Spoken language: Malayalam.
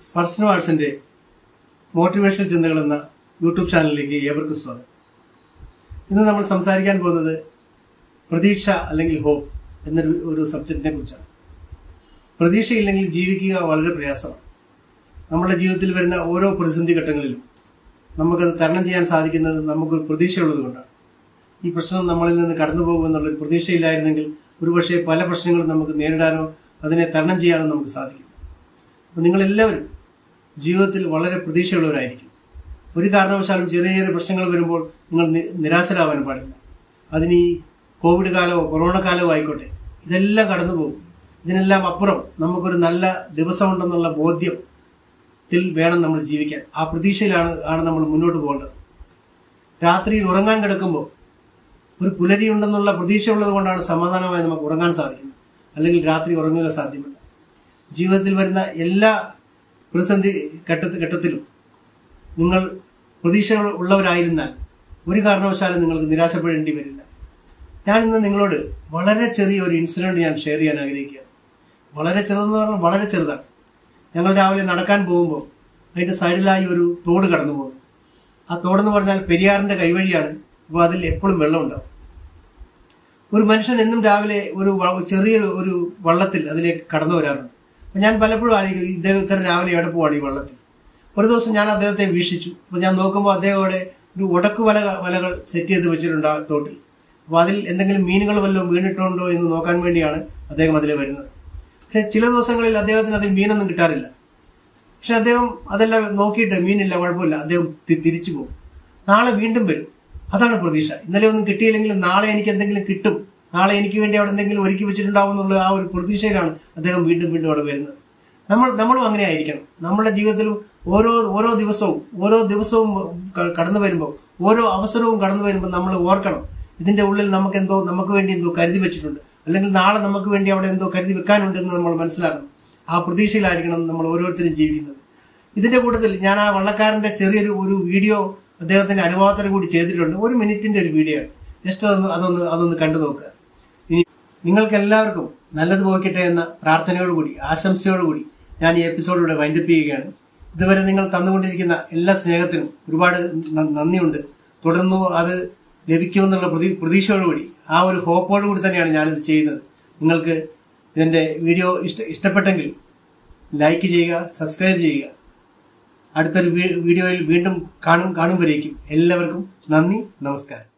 സ്പർശന ആർട്സിന്റെ മോട്ടിവേഷണൽ ചിന്തകൾ എന്ന യൂട്യൂബ് ചാനലിലേക്ക് ഏവർക്കും സ്വാഗതം. ഇന്ന് നമ്മൾ സംസാരിക്കാൻ പോകുന്നത് പ്രതീക്ഷ അല്ലെങ്കിൽ ഹോപ്പ് എന്നൊരു സബ്ജക്റ്റിനെ കുറിച്ചാണ്. പ്രതീക്ഷയില്ലെങ്കിൽ ജീവിക്കുക വളരെ പ്രയാസമാണ്. നമ്മുടെ ജീവിതത്തിൽ വരുന്ന ഓരോ പ്രതിസന്ധി ഘട്ടങ്ങളിലും നമുക്കത് തരണം ചെയ്യാൻ സാധിക്കുന്നത് നമുക്കൊരു പ്രതീക്ഷയുള്ളത് കൊണ്ടാണ്. ഈ പ്രശ്നം നമ്മളിൽ നിന്ന് കടന്നു പോകുമെന്നുള്ളൊരു പ്രതീക്ഷയില്ലായിരുന്നെങ്കിൽ ഒരുപക്ഷെ പല പ്രശ്നങ്ങളും നമുക്ക് നേരിടാനോ അതിനെ തരണം ചെയ്യാനോ നമുക്ക് സാധിക്കും. അപ്പോൾ നിങ്ങളെല്ലാവരും ജീവിതത്തിൽ വളരെ പ്രതീക്ഷയുള്ളവരായിരിക്കും. ഒരു കാരണവശാലും ചെറിയ ചെറിയ പ്രശ്നങ്ങൾ വരുമ്പോൾ നിങ്ങൾ നിരാശരാവാൻ പാടില്ല. അതിന് ഈ കോവിഡ് കാലമോ കൊറോണ കാലമോ ആയിക്കോട്ടെ, ഇതെല്ലാം കടന്നു പോകും. ഇതിനെല്ലാം അപ്പുറം നമുക്കൊരു നല്ല ദിവസമുണ്ടെന്നുള്ള ബോധ്യത്തിൽ വേണം നമ്മൾ ജീവിക്കാൻ. ആ പ്രതീക്ഷയിലാണ് നമ്മൾ മുന്നോട്ട് പോകേണ്ടത്. രാത്രിയിൽ ഉറങ്ങാൻ കിടക്കുമ്പോൾ ഒരു പുലരിയുണ്ടെന്നുള്ള പ്രതീക്ഷയുള്ളത് കൊണ്ടാണ് സമാധാനമായി നമുക്ക് ഉറങ്ങാൻ സാധിക്കുന്നത്. അല്ലെങ്കിൽ രാത്രി ഉറങ്ങുക സാധ്യമല്ല. ജീവിതത്തിൽ വരുന്ന എല്ലാ പ്രതിസന്ധി ഘട്ടത്തിലും നിങ്ങൾ പ്രതീക്ഷ ഉള്ളവരായിരുന്നാൽ ഒരു കാരണവശാലും നിങ്ങൾക്ക് നിരാശപ്പെടേണ്ടി വരില്ല. ഞാനിന്ന് നിങ്ങളോട് വളരെ ചെറിയൊരു ഇൻസിഡൻറ്റ് ഞാൻ ഷെയർ ചെയ്യാൻ ആഗ്രഹിക്കുകയാണ്. വളരെ ചെറുതെന്ന് പറഞ്ഞാൽ വളരെ ചെറുതാണ്. ഞങ്ങൾ രാവിലെ നടക്കാൻ പോകുമ്പോൾ അതിൻ്റെ സൈഡിലായി ഒരു തോട് കടന്നു പോകുന്നു. ആ തോടെന്ന് പറഞ്ഞാൽ പെരിയാറിൻ്റെ കൈവഴിയാണ്. അപ്പോൾ അതിൽ എപ്പോഴും വെള്ളമുണ്ടാവും. ഒരു മനുഷ്യൻ എന്നും രാവിലെ ചെറിയൊരു വള്ളത്തിൽ അതിലേക്ക് കടന്നു വരാറുണ്ട്. അപ്പം ഞാൻ പലപ്പോഴും ആലോചിക്കും, ഇദ്ദേഹം ഇത്ര രാവിലെ എവിടെ പോവാണ് ഈ വള്ളത്തിൽ. ഒരു ദിവസം ഞാൻ അദ്ദേഹത്തെ വീക്ഷിച്ചു. അപ്പോൾ ഞാൻ നോക്കുമ്പോൾ അദ്ദേഹം അവിടെ ഒരു ഉടക്ക് വലകൾ സെറ്റ് ചെയ്ത് വെച്ചിട്ടുണ്ട് ആ തോട്ടിൽ. അപ്പോൾ അതിൽ എന്തെങ്കിലും മീനുകൾ വല്ലതും വീണിട്ടുണ്ടോ എന്ന് നോക്കാൻ വേണ്ടിയാണ് അദ്ദേഹം അതിൽ വരുന്നത്. പക്ഷേ ചില ദിവസങ്ങളിൽ അദ്ദേഹത്തിന് അതിൽ മീനൊന്നും കിട്ടാറില്ല. പക്ഷെ അദ്ദേഹം അതെല്ലാം നോക്കിയിട്ട് മീനില്ല, കുഴപ്പമില്ല, അദ്ദേഹം തിരിച്ചു പോകും. നാളെ വീണ്ടും വരും. അതാണ് പ്രതീക്ഷ. ഇന്നലെ ഒന്നും കിട്ടിയില്ലെങ്കിലും നാളെ എനിക്ക് എന്തെങ്കിലും കിട്ടും, നാളെ എനിക്ക് വേണ്ടി അവിടെ എന്തെങ്കിലും ഒരുക്കി വെച്ചിട്ടുണ്ടാവും എന്നുള്ള ആ ഒരു പ്രതീക്ഷയിലാണ് അദ്ദേഹം വീണ്ടും വീണ്ടും അവിടെ വരുന്നത്. നമ്മളും അങ്ങനെ ആയിരിക്കണം. നമ്മുടെ ജീവിതത്തിലും ഓരോ ദിവസവും കടന്നു വരുമ്പോൾ, ഓരോ അവസരവും കടന്നു വരുമ്പോൾ നമ്മൾ ഓർക്കണം, ഇതിൻ്റെ ഉള്ളിൽ നമുക്ക് വേണ്ടി എന്തോ കരുതി വെച്ചിട്ടുണ്ട്, അല്ലെങ്കിൽ നാളെ നമുക്ക് വേണ്ടി അവിടെ എന്തോ കരുതി വെക്കാനുണ്ടെന്ന് നമ്മൾ മനസ്സിലാക്കണം. ആ പ്രതീക്ഷയിലായിരിക്കണം നമ്മൾ ഓരോരുത്തരും ജീവിക്കുന്നത്. ഇതിൻ്റെ കൂട്ടത്തിൽ ഞാൻ ആ വള്ളക്കാരൻ്റെ ചെറിയൊരു വീഡിയോ അദ്ദേഹത്തിൻ്റെ അനുഭവത്തിന് കൂടി ചെയ്തിട്ടുണ്ട്. 1 മിനിറ്റിൻ്റെ ഒരു വീഡിയോ ആണ്. ജസ്റ്റ് അതൊന്ന് കണ്ടു നോക്കുക. ഇനി നിങ്ങൾക്ക് എല്ലാവർക്കും നല്ലത് പോയിക്കട്ടെ എന്ന പ്രാർത്ഥനയോടുകൂടി, ആശംസയോടുകൂടി ഞാൻ ഈ എപ്പിസോഡിലൂടെ വൈൻഡപ്പ് ചെയ്യുകയാണ്. ഇതുവരെ നിങ്ങൾ തന്നുകൊണ്ടിരിക്കുന്ന എല്ലാ സ്നേഹത്തിനും ഒരുപാട് നന്ദിയുണ്ട്. തുടർന്നു അത് ലഭിക്കുമെന്നുള്ള പ്രതീക്ഷയോടുകൂടി, ആ ഒരു ഹോപ്പോടുകൂടി തന്നെയാണ് ഞാനിത് ചെയ്യുന്നത്. നിങ്ങൾക്ക് ഇതിൻ്റെ വീഡിയോ ഇഷ്ടപ്പെട്ടെങ്കിൽ ലൈക്ക് ചെയ്യുക, സബ്സ്ക്രൈബ് ചെയ്യുക. അടുത്തൊരു വീഡിയോയിൽ വീണ്ടും കാണുമ്പോഴേക്കും എല്ലാവർക്കും നന്ദി, നമസ്കാരം.